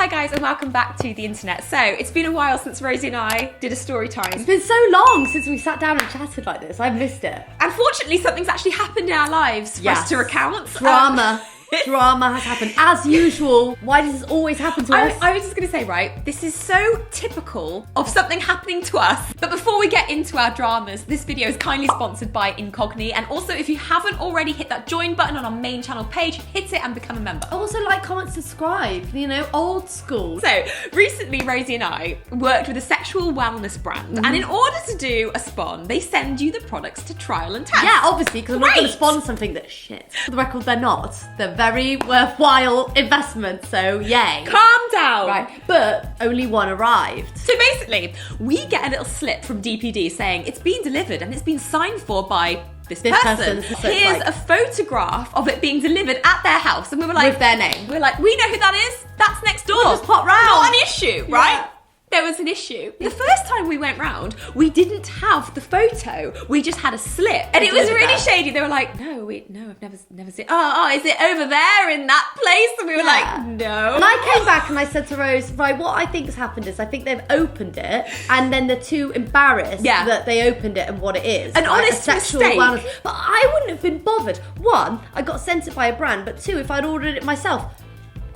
Hi guys and welcome back to the internet. So it's been a while since Rosie and I did a story time. It's been so long since we sat down and chatted like this. I've missed it. Unfortunately, something's actually happened in our lives for us to recount. Drama. Drama has happened. As usual. Why does this always happen to us? I was just going to say, right, this is so typical of something happening to us. But before we get into our dramas, this video is kindly sponsored by Incognito. And also, if you haven't already hit that join button on our main channel page, hit it and become a member. Also, like, comment, subscribe. You know, old school. So, recently, Rosie and I worked with a sexual wellness brand. And in order to do a spawn, they send you the products to trial and test. Yeah, obviously, because I'm not going to spawn something that's shit. For the record, they're not. They're very worthwhile investment, so yay. Calm down. Right, but only one arrived. So basically, we get a little slip from DPD saying it's been delivered and it's been signed for by this person. Here's a photograph of it being delivered at their house, and we were like, with their name. We're like, we know who that is. That's next door. We'll just pop round. Not an issue, right? Yeah. There was an issue. The first time we went round, we didn't have the photo. We just had a slip. And it was really shady. They were like, no, I've never seen. Oh, is it over there in that place? And we were like, no. And I came back and I said to Rose, right, what I think's happened is I think they've opened it and then they're too embarrassed that they opened it and what it is. An honest mistake. Wellness. But I wouldn't have been bothered. One, I got sent it by a brand, but two, if I'd ordered it myself,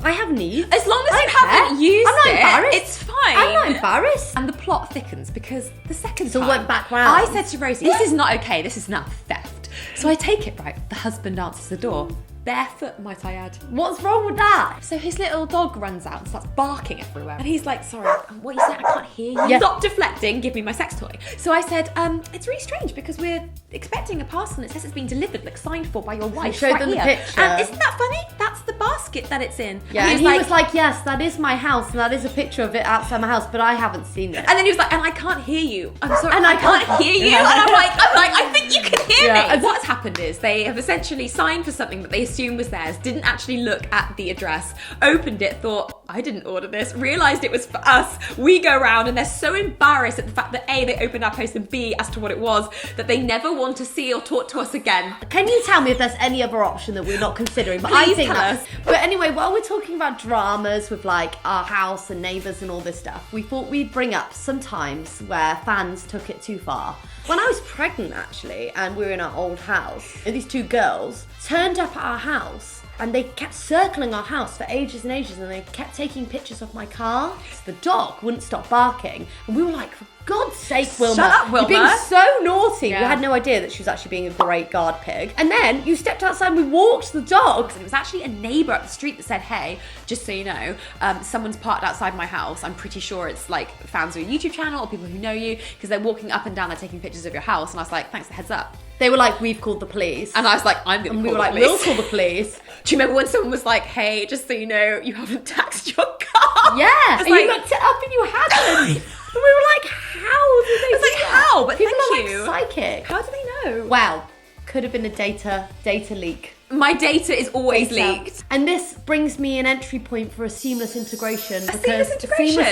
I have needs. As long as you haven't used I'm not embarrassed. It's fine. I'm not embarrassed. And the plot thickens because the second So time went back round. I said to Rosie, this is not okay, this is now theft. So I take it, right, the husband answers the door. Barefoot, might I add. What's wrong with that? So his little dog runs out and starts barking everywhere. And he's like, sorry, what you saying? I can't hear you. Yeah. Stop deflecting, give me my sex toy. So I said, it's really strange because we're expecting a parcel and it says it's been delivered, like signed for by your wife. Showed them the picture. And isn't that funny? That's the basket that it's in. Yeah, and he was like, yes, that is my house and that is a picture of it outside my house, but I haven't seen it. And then he was like, and I can't hear you. I'm sorry, and I can't hear you. And I'm like, I think you can hear me. And what's happened is they have essentially signed for something that they assumed was theirs, didn't actually look at the address, opened it, thought, I didn't order this, realised it was for us. We go around and they're so embarrassed at the fact that A, they opened our post, and B, as to what it was, that they never want to see or talk to us again. Can you tell me if there's any other option that we're not considering? But Please I think tell us. But anyway, while we're talking about dramas with like our house and neighbours and all this stuff, we thought we'd bring up some times where fans took it too far. When I was pregnant, actually, and we were in our old house, these two girls turned up at our house and they kept circling our house for ages and ages, and they kept taking pictures of my car. The dog wouldn't stop barking, and we were like, for God's sake, Wilma, Shut up, Wilma. You're being so naughty. Yeah. We had no idea that she was actually being a great guard pig. And then you stepped outside and we walked the dogs. And it was actually a neighbour up the street that said, hey, just so you know, someone's parked outside my house. I'm pretty sure it's like fans of your YouTube channel or people who know you, because they're walking up and down, they're taking pictures of your house. And I was like, thanks for the heads up. They were like, we've called the police. And I was like, I'm going to call the police. And we were like, we'll call the police. Do you remember when someone was like, hey, just so you know, you haven't taxed your car? Yeah. And you looked it up and you hadn't. And we were like, how did they do that? How? But people thank are you. like psychic. How do they know? Wow. Could have been a data leak. My data is always leaked. And this brings me an entry point for a seamless integration. Seamless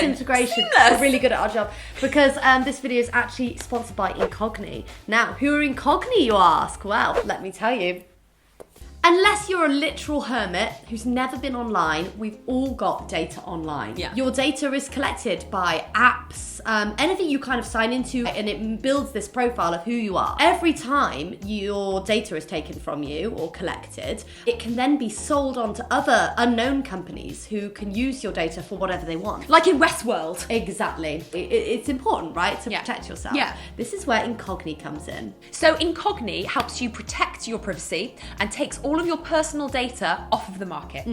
integration. We're really good at our job. Because this video is actually sponsored by Incognito. Now, who are Incognito, you ask? Well, let me tell you. Unless you're a literal hermit who's never been online, we've all got data online. Yeah. Your data is collected by apps, anything you kind of sign into, and it builds this profile of who you are. Every time your data is taken from you or collected, it can then be sold on to other unknown companies who can use your data for whatever they want. Like in Westworld. Exactly. It's important, right, to protect yourself. Yeah. This is where Incognito comes in. So Incognito helps you protect your privacy and takes all of your personal data off of the market.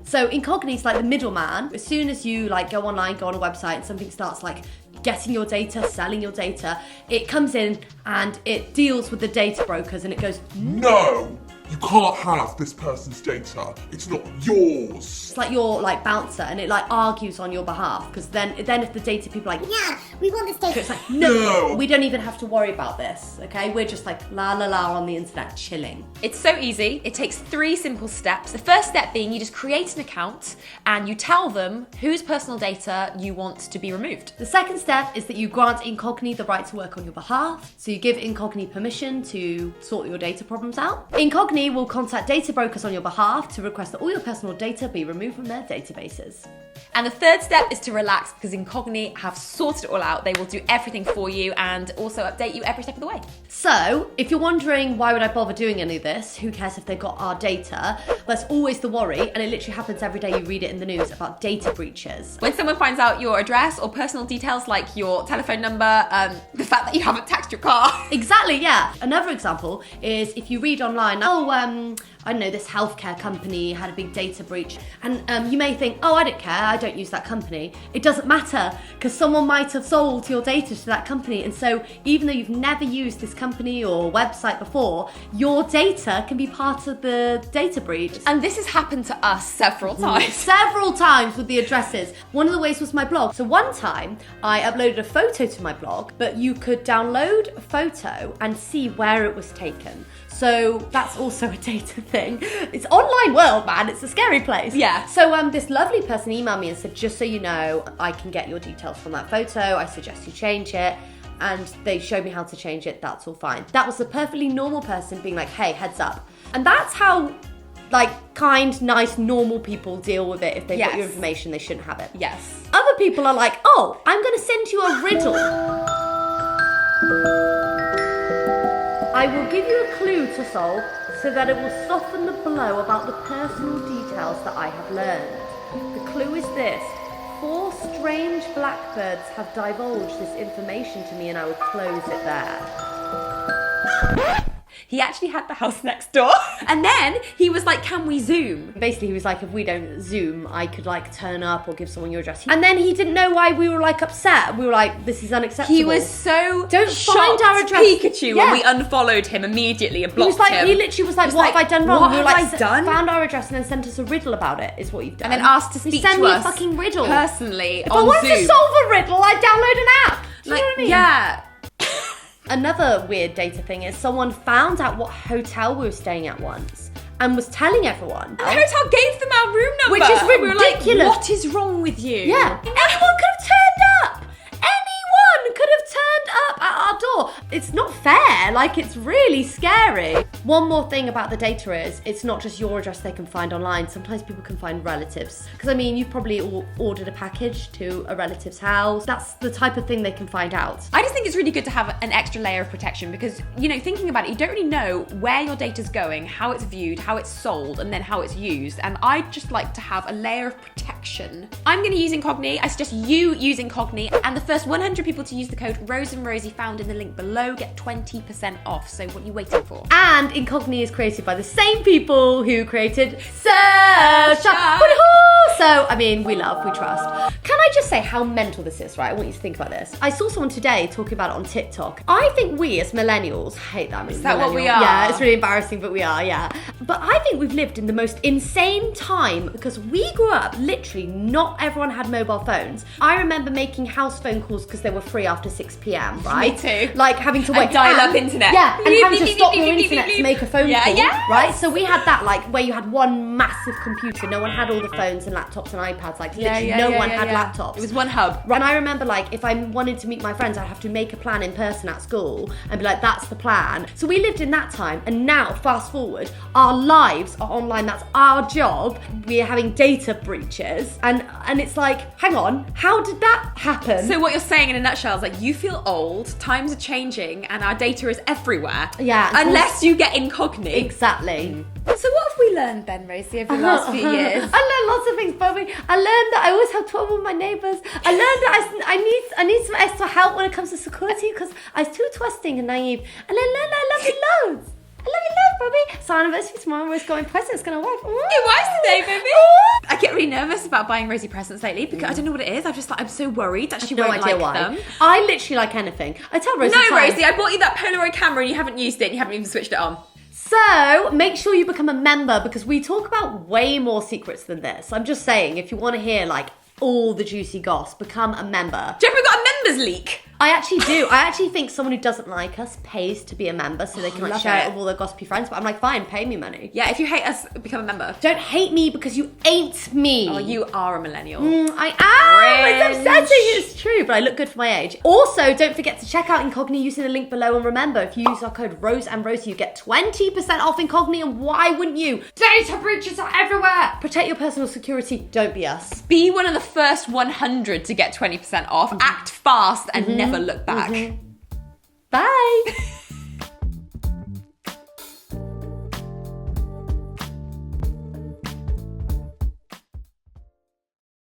So Incognito is like the middleman. As soon as you like go online, go on a website, and something starts like getting your data, selling your data, it comes in and it deals with the data brokers and it goes, no, you can't have this person's data. It's not yours. it's like your like bouncer, and it like argues on your behalf, because then if the data people are like, Yeah, we want this data. it's like, no, we don't even have to worry about this, okay? We're just like la la la on the internet chilling. It's so easy. It takes 3 simple steps. The first step being you just create an account and you tell them whose personal data you want to be removed. The second step is that you grant Incognito the right to work on your behalf. So you give Incognito permission to sort your data problems out. Incognito Incogni will contact data brokers on your behalf to request that all your personal data be removed from their databases. And the third step is to relax because Incogni have sorted it all out. They will do everything for you and also update you every step of the way. So, if you're wondering why would I bother doing any of this, who cares if they've got our data, that's always the worry, and it literally happens every day you read it in the news about data breaches. When someone finds out your address or personal details like your telephone number, the fact that you haven't taxed your car. Exactly, yeah. Another example is if you read online, I don't know, this healthcare company had a big data breach, and you may think, I don't care, I don't use that company. It doesn't matter, because someone might have sold your data to that company, and so even though you've never used this company or website before, your data can be part of the data breach. And this has happened to us several times. Several times with the addresses. One of the ways was my blog. So one time I uploaded a photo to my blog, but you could download a photo and see where it was taken. So that's also a data thing. It's online world, man. It's a scary place. Yeah. So this lovely person emailed me and said, just so you know, I can get your details from that photo. I suggest you change it. And they showed me how to change it. That's all fine. That was a perfectly normal person being like, hey, heads up. And that's how kind, nice, normal people deal with it. If they've got your information, they shouldn't have it. Yes. Other people are like, oh, I'm going to send you a riddle. I will give you a clue to solve so that it will soften the blow about the personal details that I have learned. The clue is this. 4 strange blackbirds have divulged this information to me and I will close it there. He actually had the house next door. And then he was like, can we Zoom? Basically, he was like, if we don't Zoom, I could turn up or give someone your address. And then he didn't know why we were upset. We were like, this is unacceptable. He was so don't shocked find our address. Pikachu when we unfollowed him immediately and blocked him. He literally was like, what have I done wrong? What we were have I done? Found our address and then sent us a riddle about it, is what you've done. And then asked to speak to us. Send me a fucking riddle. Personally, if on I want Zoom. to solve a riddle, I download an app. Do you know what I mean? Yeah. Another weird data thing is someone found out what hotel we were staying at once and was telling everyone. The hotel gave them our room number. Which is ridiculous. We were like, what is wrong with you? Yeah. Anyone could have turned up. Anyone could have turned up at our door. It's not fair. It's really scary. One more thing about the data is it's not just your address they can find online. Sometimes people can find relatives. Because, you've probably ordered a package to a relative's house. That's the type of thing they can find out. I just think it's really good to have an extra layer of protection because, thinking about it, you don't really know where your data's going, how it's viewed, how it's sold, and then how it's used. And I'd just like to have a layer of protection. I'm going to use Incogni. I suggest you use Incogni. And the first 100 people to use the code Rose and Rosie found in the link below get 20% off. So what are you waiting for? And Incogni is created by the same people who created Search. So, we love, we trust. Can I just say how mental this is, right? I want you to think about this. I saw someone today talking about it on TikTok. I think we as millennials, hate that. Is that what we are? Yeah, it's really embarrassing, but we are, yeah. But I think we've lived in the most insane time because we grew up, literally, not everyone had mobile phones. I remember making house phone calls because they were free after 6 p.m, right? Me too. Having to wait. And dial-up internet. Yeah, and having to stop your internet to make a phone call, yes. right? So we had that, where you had one massive computer. No one had all the phones and laptops and iPads. No one had laptops. It was one hub. And I remember, if I wanted to meet my friends, I'd have to make a plan in person at school and be like, that's the plan. So we lived in that time, and now, fast forward, our lives are online. That's our job. We're having data breaches, and it's hang on, how did that happen? So what you're saying in a nutshell is you feel old, times are changing, and our data is everywhere. Yeah. Unless you get Incogni. Exactly. So what have we learned then, Rosie, over the last few years? I learned lots of things, Bobby. I learned that I always have trouble with my neighbours. I learned that I need some extra help when it comes to security because I was too trusting and naive. And I learned that I love you loads. I love you loads, Bobby. So our anniversary tomorrow, we're going presents, gonna work. It was today, baby. I get really nervous about buying Rosie presents lately because I don't know what it is. I'm so worried that she won't like them. I literally like anything. I tell Rosie. No, Rosie, I bought you that Polaroid camera and you haven't used it and you haven't even switched it on. So make sure you become a member because we talk about way more secrets than this. I'm just saying, if you want to hear all the juicy goss, become a member. Do you ever got a members leak? I actually do. I actually think someone who doesn't like us pays to be a member so they can like love share it it. with all their gossipy friends. But I'm like, fine, pay me money. Yeah, if you hate us, become a member. Don't hate me because you ain't me. Oh, you are a millennial. I am. It's Cringe. upsetting. It's true, but I look good for my age. Also, don't forget to check out Incognito using the link below. And remember, if you use our code Rose and Rosie, you get 20% off Incognito. And why wouldn't you? Data breaches are everywhere. Protect your personal security. Don't be us. Be one of the first 100 to get 20% off. Act fast and never look back. Bye.